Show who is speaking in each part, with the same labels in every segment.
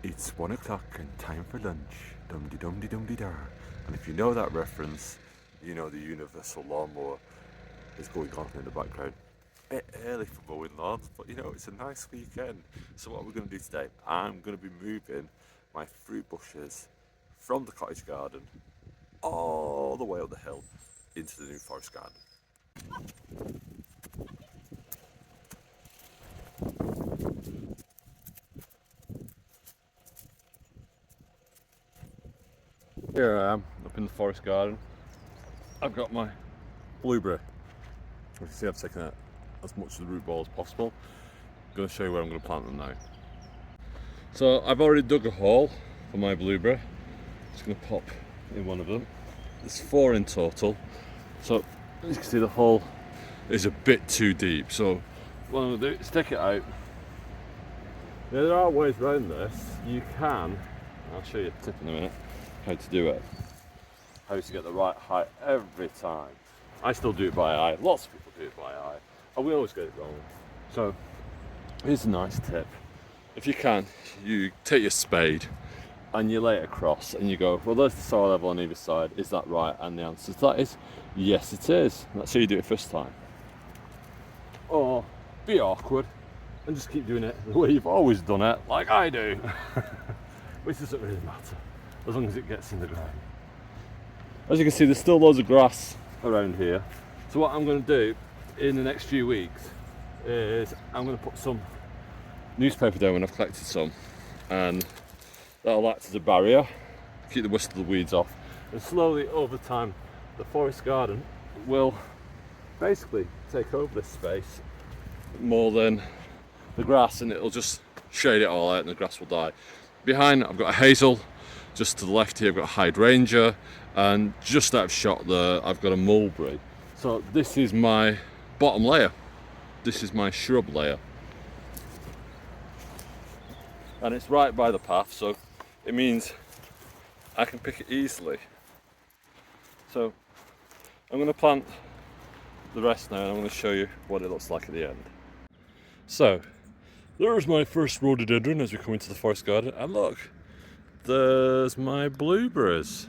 Speaker 1: It's 1 o'clock and time for lunch. Dum-de-dum-de-dum-de-da. And if you know that reference, you know the universal lawnmower is going on in the background. Bit early for mowing lawns, but you know, it's a nice weekend. So what we're going to do today, I'm going to be moving my fruit bushes from the cottage garden all the way up the hill into the new forest garden. Here I am, up in the forest garden. I've got my blueberry. As you can see, I've taken out as much of the root ball as possible. I'm going to show you where I'm going to plant them now. So I've already dug a hole for my blueberry. Just going to pop in one of them. There's 4 in total. So as you can see, the hole is a bit too deep. So what I'm going to do is take it out. Now, there are ways around this. You can, I'll show you a tip in a minute, how to do it. How to get the right height every time. I still do it by eye, lots of people do it by eye, and we always get it wrong. So here's a nice tip. If you can, you take your spade and you lay it across and you go, well, there's the soil level on either side, is that right? And the answer to that is, yes it is. That's how you do it first time. Or be awkward and just keep doing it the way you've always done it, like I do. Which doesn't really matter, as long as it gets in the ground. As you can see, there's still loads of grass around here. So what I'm going to do in the next few weeks is I'm going to put some newspaper down when I've collected some, and that'll act as a barrier, keep the worst of the weeds off, and slowly over time the forest garden will basically take over this space more than the grass, and it'll just shade it all out and the grass will die. Behind I've got a hazel, just to the left here I've got a hydrangea, and just out of shot there I've got a mulberry. So this is my bottom layer, this is my shrub layer, and it's right by the path, so it means I can pick it easily. So I'm going to plant the rest now, and I'm going to show you what it looks like at the end. So there's my first rhododendron as we come into the forest garden, and look, there's my blueberries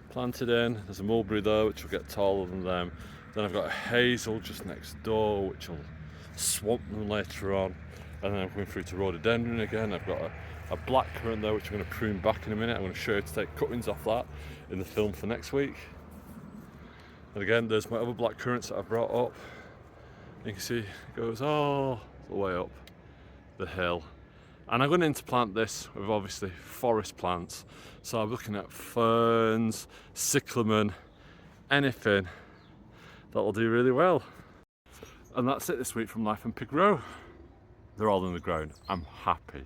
Speaker 1: planted in. There's a mulberry there which will get taller than them. Then I've got a hazel just next door which will swamp them later on, and then I'm going through to rhododendron again. I've got a blackcurrant there which I'm going to prune back in a minute. I'm going to show you to take cuttings off that in the film for next week. And again, there's my other blackcurrants that I've brought up. You can see it goes all the way up the hill. And I'm going to interplant this with obviously forest plants. So I'm looking at ferns, cyclamen, anything that'll do really well. And that's it this week from Life and Pig Row. They're all in the ground. I'm happy.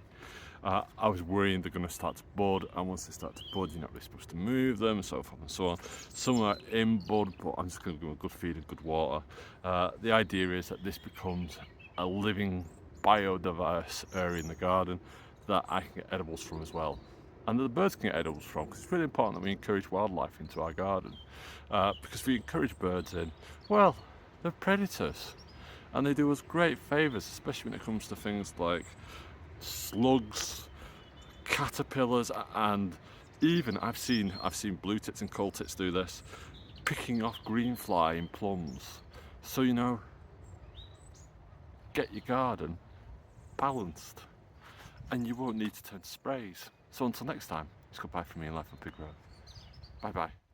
Speaker 1: I was worrying they're going to start to bud, and once they start to bud, you're not really supposed to move them, and so forth and so on. Some are in bud, but I'm just going to give them a good feed and good water. The idea is that this becomes a living, biodiverse area in the garden that I can get edibles from as well, and that the birds can get edibles from, because it's really important that we encourage wildlife into our garden, because if we encourage birds in, well, they're predators and they do us great favours, especially when it comes to things like slugs, caterpillars, and even I've seen blue tits and coal tits do this, picking off green fly in plums. So you know, get your garden balanced and you won't need to turn to sprays. So until next time, it's goodbye from me and Life and Pig Row. Bye bye.